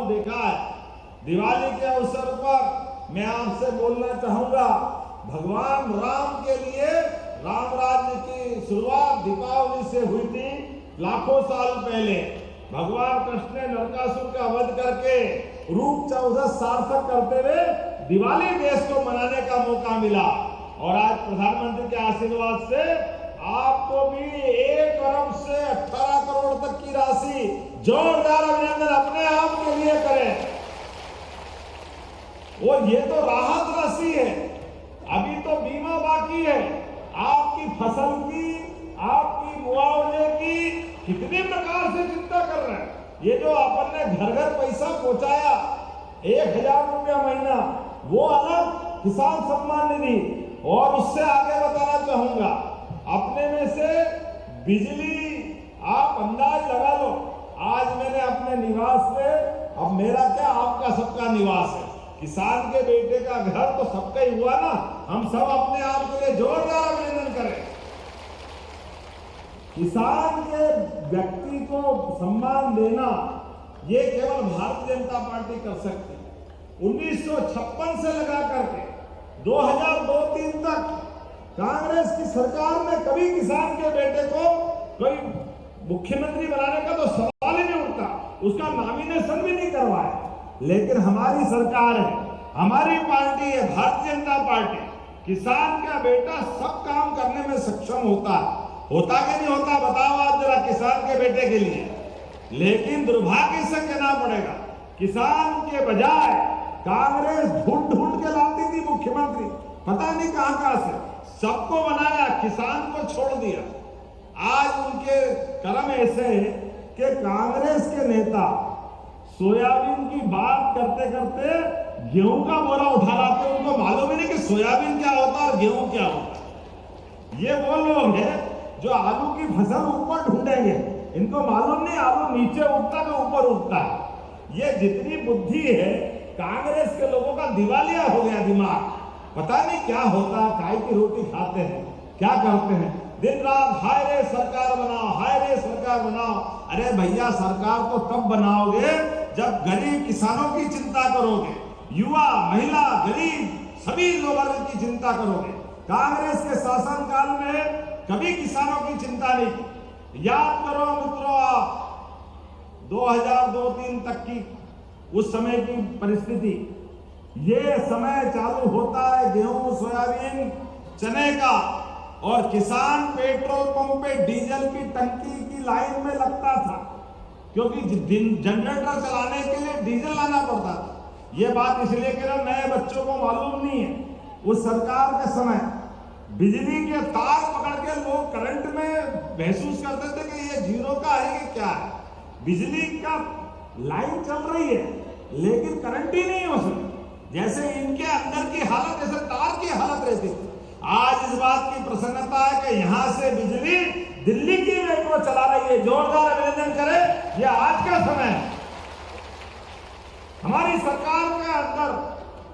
माहौल देखा है। दिवाली के अवसर पर मैं आपसे बोलना चाहूंगा, भगवान राम के लिए राम राज्य की शुरुआत दीपावली से हुई थी। लाखों साल पहले भगवान कृष्ण ने नरकासुर का वध करके रूप 14 सार्थक करते हुए दिवाली देश को मनाने का मौका मिला। और आज प्रधानमंत्री के आशीर्वाद से आपको भी 1 अरब से 18 करोड़ तक की राशि, जोरदार अभिनंदन अपने आप के लिए करें। और ये तो राहत राशि है, अभी तो बीमा बाकी है। आपकी फसल की, आपकी मुआवजे की कितने प्रकार से चिंता कर रहे हैं। ये जो अपन ने घर घर पैसा पहुंचाया 1000 रुपया महीना, वो अलग किसान सम्मान निधि। और उससे आगे बताना चाहूंगा, अपने में से बिजली आप अंदाज लगा लो। आज मैंने अपने निवास पे, अब मेरा क्या आपका सबका निवास है, किसान के बेटे का घर तो सबका ही हुआ ना। हम सब अपने आप के लिए जोरदार अभिनंदन करें। किसान के व्यक्ति को सम्मान देना ये केवल भारतीय जनता पार्टी कर सकती है। 1956 से लगा करके 2002-3 तक कांग्रेस की सरकार ने कभी किसान के बेटे को कोई मुख्यमंत्री बनाने का तो सवाल ही नहीं उठता, उसका नॉमिनेशन भी नहीं करवाया। लेकिन हमारी सरकार है, हमारी पार्टी है भारतीय जनता पार्टी, किसान का बेटा सब काम करने में सक्षम होता कि नहीं होता, बताओ आप जरा किसान के बेटे के लिए। लेकिन दुर्भाग्य से कहना पड़ेगा, किसान के बजाय कांग्रेस ढूंढ ढूंढ के लाती थी मुख्यमंत्री, पता नहीं कहां से, सबको बनाया, किसान को छोड़ दिया। आज उनके कर्म ऐसे हैं कि कांग्रेस के नेता सोयाबीन की बात करते करते गेहूं का बोरा उठा लाते, उनको मालूम ही नहीं कि सोयाबीन क्या होता है और गेहूं क्या होता है। ये वो लोग हैं जो आलू की फसल ऊपर ढूंढेंगे, इनको मालूम नहीं आलू नीचे उगता है ऊपर उगता है। ये जितनी बुद्धि है कांग्रेस के लोगों का दिवालिया हो गया दिमाग, पता नहीं क्या होता, काय की रोटी खाते हैं, क्या करते हैं, दिन रात हाय रे सरकार बनाओ, हाय रे सरकार बनाओ। अरे भैया, सरकार तो तब बनाओगे जब गरीब किसानों की चिंता करोगे, युवा, महिला, गरीब सभी लोगों की चिंता करोगे। कांग्रेस के शासनकाल में कभी किसानों की चिंता नहीं की। याद करो मित्रों, आप 2002-3 तक की उस समय की परिस्थिति, ये समय चालू होता है गेहूं, सोयाबीन, चने का, और किसान पेट्रोल पंप पे डीजल की टंकी की लाइन में लगता था, क्योंकि जनरेटर चलाने के लिए डीजल लाना पड़ता था। ये बात इसलिए कह रहा, नए बच्चों को मालूम नहीं है। उस सरकार के समय बिजली के तार पकड़ के लोग करंट में महसूस करते थे कि ये जीरो का है कि क्या है। बिजली का लाइन चल रही है लेकिन करंट ही नहीं है उसमें, जैसे इनके अंदर की हालत, जैसे तार की हालत रहती है। आज इस बात की प्रसन्नता है कि यहां से बिजली दिल्ली की मेट्रो चला रही है, जोरदार अभिनंदन करें। यह आज का समय है। हमारी सरकार के अंदर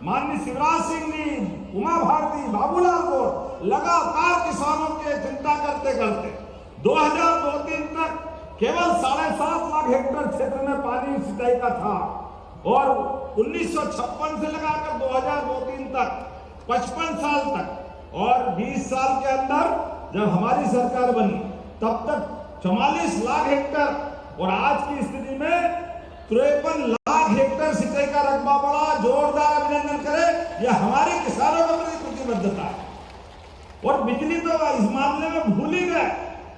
माननीय शिवराज सिंह जी, उमा भारती, बाबूलाल गौर लगातार किसानों की चिंता करते करते 2002-3 तक केवल 7.5 लाख हेक्टेयर क्षेत्र में पानी सिंचाई का था, और 1956 से लगाकर 2002-3 तक 55 साल तक, और 20 साल के अंदर जब हमारी सरकार बनी तब तक 44 लाख हेक्टेयर, और आज की स्थिति में 53 लाख हेक्टेयर सिंचाई का रकबा बढ़ा। जोरदार अभिनंदन करें, यह हमारे किसानों के प्रति प्रतिबद्धता है। और बिजली तो इस मामले में भूल ही गए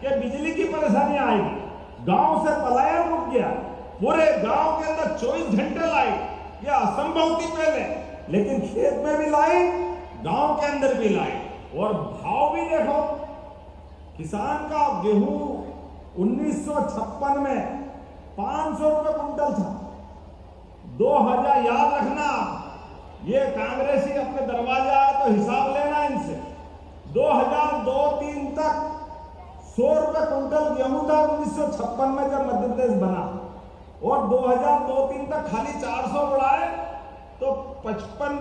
कि बिजली की परेशानी आएगी। गांव से पलायन रुक गया, पूरे गांव के अंदर 24 घंटे लाइट, यह असंभव थी पहले, लेकिन खेत में भी लाइट, गांव के अंदर भी लाइट। और भाव भी देखो, किसान का गेहूं 1956 में 500 रुपए कुंटल था। 2000, याद रखना, ये कांग्रेसी अपने दरवाजे आए तो हिसाब लेना इनसे। 2002-3 तक 100 रुपए कुंटल गेहूं था 1956 में जब मध्य प्रदेश बना, और 2002-3 तक खाली 400 बढ़ाए, तो 55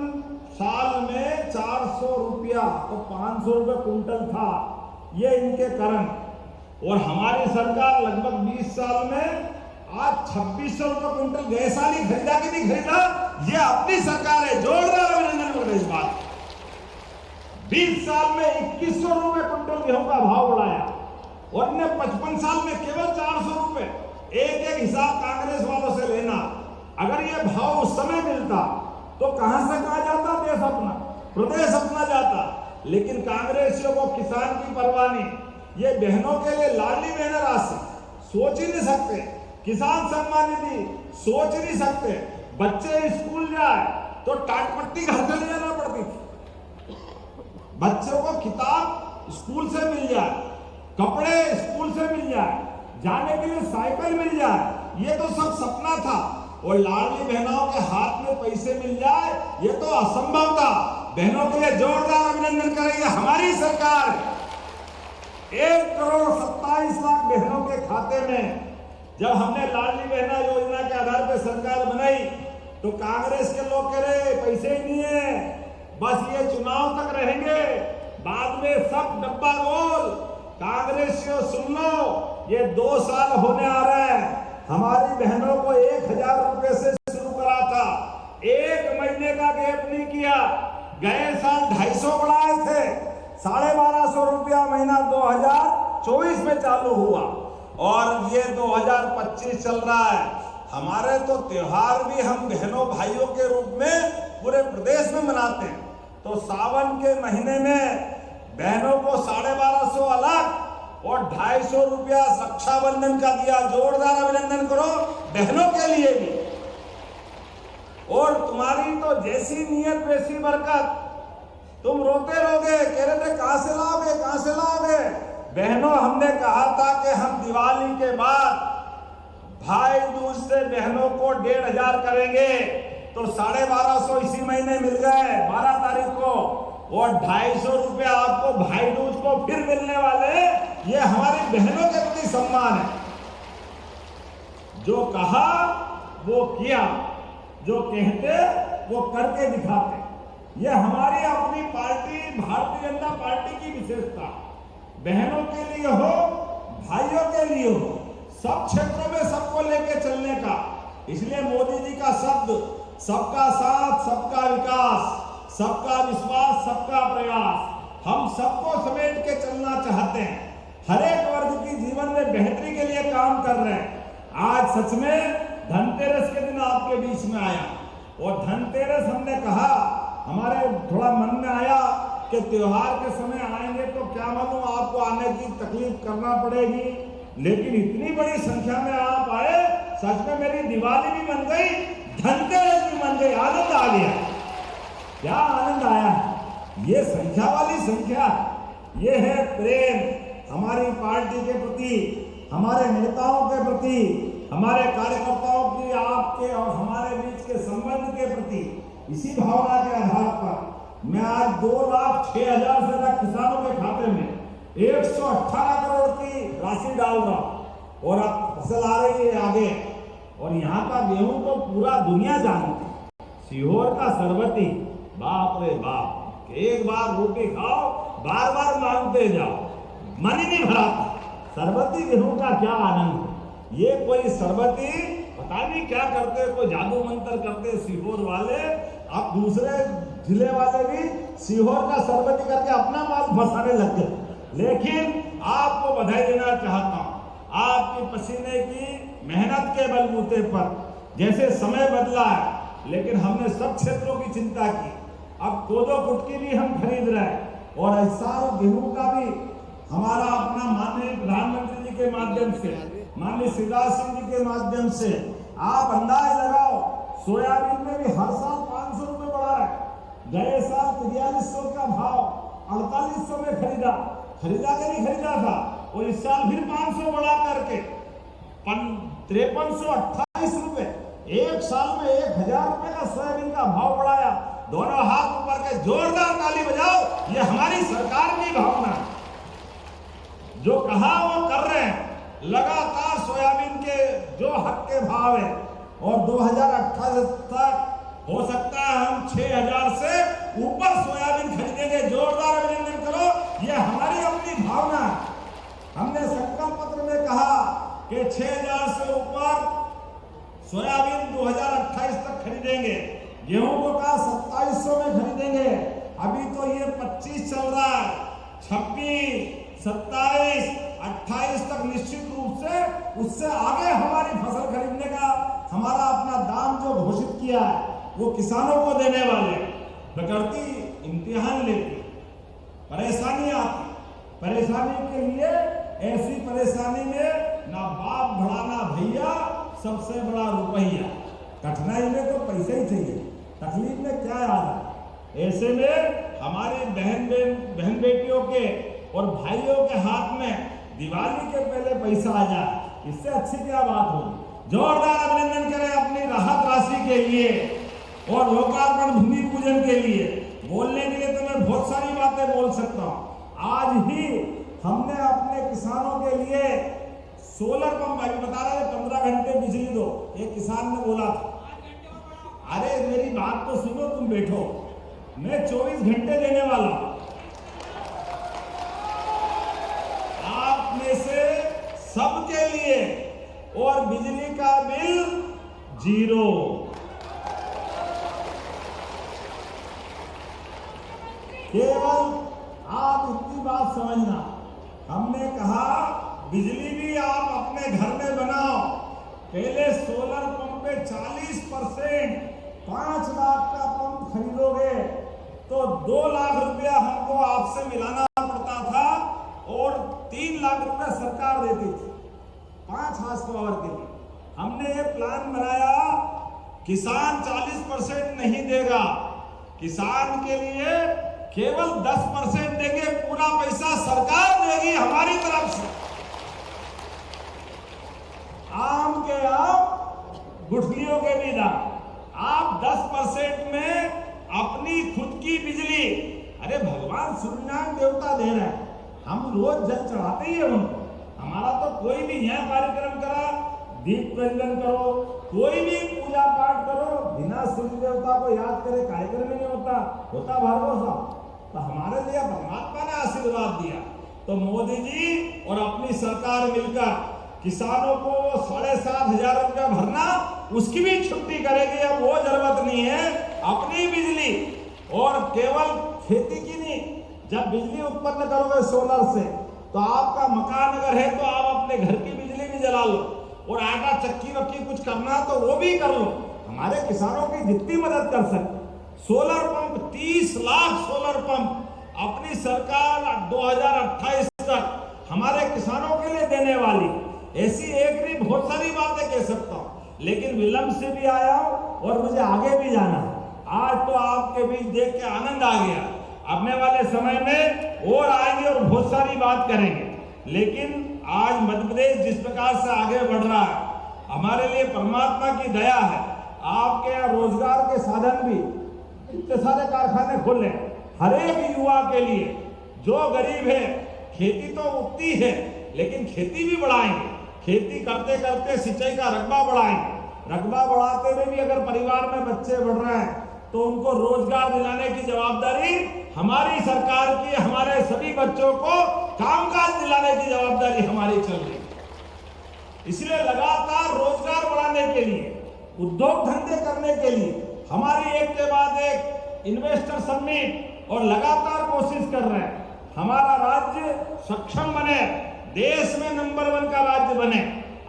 साल में 400 रुपया, तो 500 रुपए कुंटल था। ये इनके कारण। और हमारी सरकार लगभग 20 साल में आज 2600 रुपये क्विंटल गए साल ही खरीदा कि नहीं खरीदा, ये अपनी सरकार है, जोरदार अभिनंदन करें इस बात। 20 साल में 2100 रुपये क्विंटल गेहूं का भाव बढ़ाया और 55 साल में केवल 400 रुपये। एक एक हिसाब कांग्रेस वालों से लेना। अगर ये भाव उस समय मिलता तो कहां से कहा जाता, देश अपना, प्रदेश अपना जाता। लेकिन कांग्रेसियों को किसान की परवाह नहीं। ये बहनों के लिए लाडली बहन राशि सोच ही नहीं सकते, किसान सम्मान निधि सोच ही नहीं सकते। बच्चे स्कूल जाए तो टाटपट्टी घर से ले जाना पड़ती थी। बच्चों को किताब स्कूल से मिल जाए, कपड़े स्कूल से मिल जाए, जाने के लिए साइकिल मिल जाए, ये तो सब सपना था। और लाडली बहनों के हाथ में पैसे मिल जाए, ये तो असंभव था। बहनों के लिए जोरदार अभिनंदन करेंगे हमारी सरकार। 1,27,00,000 बहनों के खाते में जब हमने लाडली बहना योजना के आधार पर सरकार बनाई तो कांग्रेस के लोग कह रहे पैसे ही नहीं है, बस ये चुनाव तक रहेंगे, बाद में सब डब्बा गोल। कांग्रेसियों सुन लो, ये 2 साल होने आ रहे हैं। हमारी बहनों को 1,000 रुपए से शुरू करा था, 1 महीने का गैप नहीं किया। गए साल 250 बढ़ाए थे, 1250 रुपया महीना 2024 में चालू हुआ और ये 2025 चल रहा है। हमारे तो त्योहार भी हम बहनों भाइयों के रूप में पूरे प्रदेश में मनाते हैं। तो सावन के महीने में बहनों को 1250 अलग और 250 रुपया रक्षाबंधन का दिया। जोरदार अभिनंदन करो बहनों के लिए भी। और तुम्हारी तो जैसी नियत वैसी बरकत। तुम रोते रहोगे, कह रहे थे कहां से लाओगे, कहां से लाओगे। बहनों, हमने कहा था कि हम दिवाली के बाद भाई दूज से बहनों को 1,500 करेंगे, तो 1250 इसी महीने मिल गए 12 तारीख को, और 250 रुपये आपको भाई दूज को फिर मिलने वाले। ये हमारी बहनों के प्रति सम्मान है। जो कहा वो किया, जो कहते वो करके दिखाते। ये हमारी अपनी पार्टी भारतीय जनता पार्टी की विशेषता। बहनों के लिए हो, भाइयों के लिए हो, सब क्षेत्रों में सबको लेके चलने का। इसलिए मोदी जी का शब्द सबका साथ, सबका विकास, सबका विश्वास, सबका प्रयास, हम सबको समेट के चलना चाहते हैं। हर एक वर्ग की जीवन में बेहतरी के लिए काम कर रहे हैं। आज सच में धनतेरस के दिन आपके बीच में आया और धनतेरस हमने कहा, हमारे थोड़ा मन में आया कि त्योहार के समय आएंगे तो क्या मालूम आपको आने की तकलीफ करना पड़ेगी, लेकिन इतनी बड़ी संख्या में आप आए, सच में मेरी दिवाली भी बन गई, धनतेरस भी बन गई, आनंद आ गया। क्या आनंद आया है। ये संख्या वाली संख्या, ये है प्रेम हमारी पार्टी के प्रति, हमारे नेताओं के प्रति, हमारे कार्यकर्ताओं की, आपके और हमारे बीच के संबंध के प्रति। इसी भावना के आधार पर मैं आज 2,06,000 से अधिक किसानों के खाते में 118 करोड़ की राशि डाल रहा हूं। और अब फसल आ रही है आगे, और यहाँ का गेहूं तो पूरा दुनिया जानती है। सीहोर का सरबती, बाप रे बाप, एक बार रोटी खाओ बार बार मांगते जाओ, मन ही नहीं भराता। सरबती गेहूं का क्या आनंद है। ये कोई सरबती पता नहीं क्या करते, कोई जादू मंत्र करते सीहोर वाले। अब दूसरे जिले वाले भी सीहोर का सरबती करके अपना माल फंसाने लग गए। लेकिन आपको बधाई देना चाहता हूं, आपकी पसीने की मेहनत के बलबूते पर जैसे समय बदला है, लेकिन हमने सब क्षेत्रों की चिंता की। अब कोदो कुटकी भी हम खरीद रहे हैं और ऐसा गेहूं का भी हमारा अपना माननीय प्रधानमंत्री जी के माध्यम से, माननीय शिवराज सिंह जी के माध्यम से आप अंदाज लगाओ, सोयाबीन में भी हर साल 500 रुपए बढ़ा है। गए साल 4300 का भाव 4800 में खरीदा के नहीं खरीदा था, और इस साल फिर 500 बढ़ा करके 5328 रुपए। एक साल में 1,000 रुपए का सोयाबीन का भाव बढ़ाया। दोनों हाथ ऊपर के जोरदार ताली बजाओ, ये हमारी सरकार की भावना है। जो कहा वो कर रहे हैं। लगातार सोयाबीन के जो हक के भाव है, और 2028 तक हो सकता है हम 6,000 से ऊपर सोयाबीन खरीदेंगे। जोरदार अभिनंदन करो, ये हमारी अपनी भावना है। हमने संकल्प पत्र में कहा कि 6,000 से ऊपर सोयाबीन 2028 तक खरीदेंगे, गेहूं को कहा 2700 में खरीदेंगे। अभी तो ये 25 चल रहा है, 26, 27, 28 तक निश्चित रूप से उससे आगे हमारी फसल खरीदने का हमारा अपना दाम जो घोषित किया है वो किसानों को देने वाले। प्रकृति इम्तिहान लेती, परेशानी आती, परेशानी के लिए ऐसी परेशानी में ना बाप बड़ा ना भैया, सबसे बड़ा रुपया। कठिनाई में तो पैसे ही चाहिए, तकलीफ में क्या याद है। ऐसे में हमारी बहन बेटियों के और भाइयों के हाथ में दिवाली के पहले पैसा आ जाए, इससे अच्छी क्या बात होगी। जोरदार अभिनंदन करें अपनी राहत राशि के लिए और लोकार्पण भूमि पूजन के लिए। बोलने के लिए तो मैं बहुत सारी बातें बोल सकता हूँ। आज ही हमने अपने किसानों के लिए सोलर पंप, अभी बता रहे थे 15 घंटे बिजली दो, एक किसान ने बोला था। अरे मेरी बात तो सुनो, तुम बैठो, मैं 24 घंटे देने वाला हूं। आप में से सबके लिए, और बिजली का बिल 0। केवल आप इतनी बात समझना, हमने कहा बिजली भी आप अपने घर में बनाओ। पहले सोलर पंप पे 40%, 5 लाख का पंप खरीदोगे तो 2 लाख रुपया हमको आपसे मिलाना पड़ता था और 3 लाख रुपया सरकार देती थी 5 हार्स पावर के लिए। हमने ये प्लान बनाया, किसान 40% नहीं देगा, किसान के लिए केवल 10% देंगे, पूरा पैसा सरकार देगी हमारी तरफ से। आम के आम, गुठलियों के भी दाम। आप 10% में अपनी खुद की बिजली, अरे भगवान सूर्यनारायण देवता दे रहे हैं, हम रोज जल चढ़ाते ही है उनको। हमारा तो कोई भी यहाँ कार्यक्रम करा, दीप प्रज्वलन करो, कोई भी पूजा पाठ करो, बिना सूर्य देवता को याद करे कार्यक्रम ही नहीं होता भार्गव साहब। तो हमारे लिए परमात्मा ने आशीर्वाद दिया। तो मोदी जी और अपनी सरकार मिलकर किसानों को 7,500 रुपया भरना, उसकी भी छुट्टी करेगी। अब वो जरूरत नहीं है, अपनी बिजली, और केवल खेती की नहीं, जब बिजली उत्पन्न करोगे सोलर से तो आपका मकान अगर है तो आप अपने घर की बिजली भी जला लो, और आटा चक्की वक्की कुछ करना तो वो भी कर लो। हमारे किसानों की जितनी मदद कर सकते। Solar pump 30 lakh solar pump अपनी सरकार 2028 तक हमारे किसानों के लिए देने वाली। ऐसी एक नहीं, बहुत सारी बातें कह सकता हूँ, लेकिन विलंब से भी आया हूँ और मुझे आगे भी जाना है। आज तो आपके बीच देख के आनंद आ गया, आने वाले समय में और आएंगे और बहुत सारी बात करेंगे। लेकिन आज मध्य प्रदेश जिस प्रकार से आगे बढ़ रहा है, हमारे लिए परमात्मा की दया है। आपके यहाँ रोजगार के साधन भी, इतने सारे कारखाने खोले हर एक युवा के लिए। जो गरीब है, खेती तो उगती है लेकिन खेती भी बढ़ाएंगे, खेती करते करते सिंचाई का रकबा बढ़ाएंगे। रकबा बढ़ाते हुए भी अगर परिवार में बच्चे बढ़ रहे हैं तो उनको रोजगार दिलाने की जवाबदारी हमारी सरकार की। हमारे सभी बच्चों को कामकाज दिलाने की जवाबदारी हमारी चल रही है। इसलिए लगातार रोजगार बढ़ाने के लिए, उद्योग धंधे करने के लिए हमारी एक के बाद एक इन्वेस्टर समिट और लगातार कोशिश कर रहे हैं। हमारा राज्य सक्षम बने, देश में नंबर 1 का राज्य बने।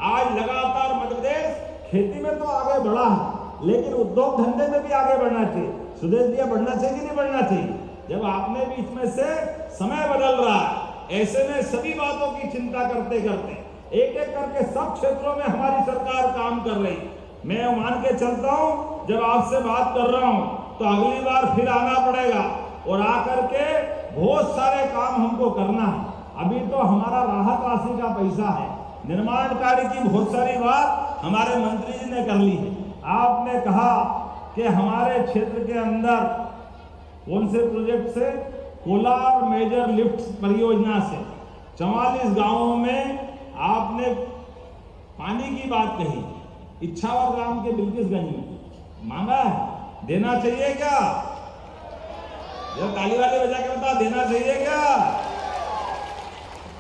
आज लगातार मध्य प्रदेश खेती में तो आगे बढ़ा है, लेकिन उद्योग धंधे में भी आगे बढ़ना चाहिए। सुदेश भैया, बढ़ना चाहिए कि नहीं बढ़ना चाहिए? जब आपने बीच में से समय बदल रहा है, ऐसे में सभी बातों की चिंता करते करते एक एक करके सब क्षेत्रों में हमारी सरकार काम कर रही। मैं मान के चलता हूं, जब आपसे बात कर रहा हूं तो अगली बार फिर आना पड़ेगा और आकर के बहुत सारे काम हमको करना है। अभी तो हमारा राहत राशि का पैसा है, निर्माण कार्य की बहुत सारी बात हमारे मंत्री जी ने कर ली है। आपने कहा कि हमारे क्षेत्र के अंदर कौन से प्रोजेक्ट से, कोलार मेजर लिफ्ट परियोजना से 44 गांवों में आपने पानी की बात कही। इच्छावर ग्राम के बिल्किसगंज में मांगा है, देना चाहिए क्या? जो ताली वाले बजा के बता, देना चाहिए क्या?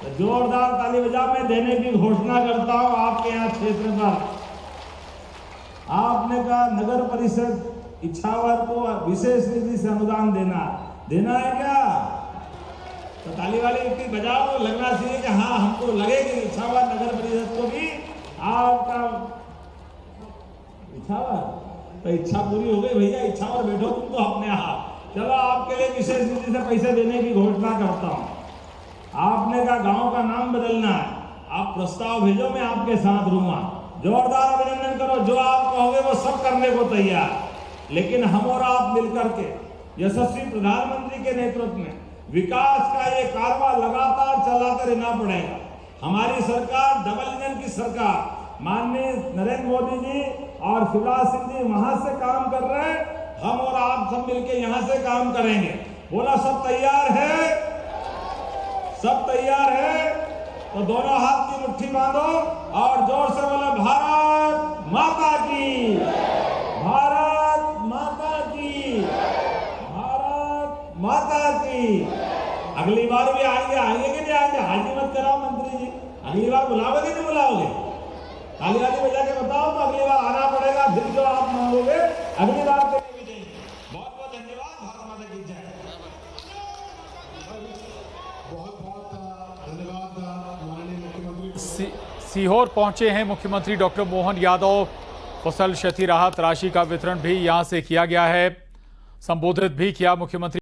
तो जोरदार ताली बजा, मैं देने की घोषणा करता हूं आपके यहाँ क्षेत्र पर। आपने कहा नगर परिषद इच्छावर को विशेष निधि से अनुदान देना है क्या? तो ताली वाली इतनी बजाओ तो लगना चाहिए कि हाँ हमको लगेगी इच्छावर नगर परिषद को भी आपका इच्छावर, तो इच्छा पूरी हो गई भैया, इच्छावर बैठो तुम तो अपने यहाँ। चलो आपके लिए विशेष निधि से पैसे देने की घोषणा करता हूँ। आपने कहा गांव का नाम बदलना है, आप प्रस्ताव भेजो, मैं आपके साथ रहूंगा। जोरदार अभिनंदन करो, जो आप कहोगे वो सब करने को तैयार। लेकिन हम और आप मिलकर के यशस्वी प्रधानमंत्री के नेतृत्व में विकास का ये कारवां लगातार चलाते रहना पड़ेगा। हमारी सरकार डबल इंजन की सरकार, माननीय नरेंद्र मोदी जी और शिवराज सिंह जी वहां से काम कर रहे हैं, हम और आप सब मिलके यहां से काम करेंगे। बोला सब तैयार है? सब तैयार है? तो दोनों हाथ की मुट्ठी बांधो और जोर से बोलो भारत माता की, भारत माता की, भारत माता की। अगली बार भी आएंगे कि नहीं आएंगे? हाजी मत कराओ मंत्री जी, अगली बार बुलाओगे कि नहीं बुलाओगे? ताली वाली बजा के बताओ तो अगली बार आना पड़ेगा, फिर जो आप मांगोगे अगली बार के लिए भी देंगे। बहुत बहुत धन्यवाद। भारत माता की जय। बहुत बहुत धन्यवाद माननीय मुख्यमंत्री। सीहोर पहुंचे हैं मुख्यमंत्री डॉक्टर मोहन यादव। फसल क्षति राहत राशि का वितरण भी यहां से किया गया है, संबोधित भी किया मुख्यमंत्री।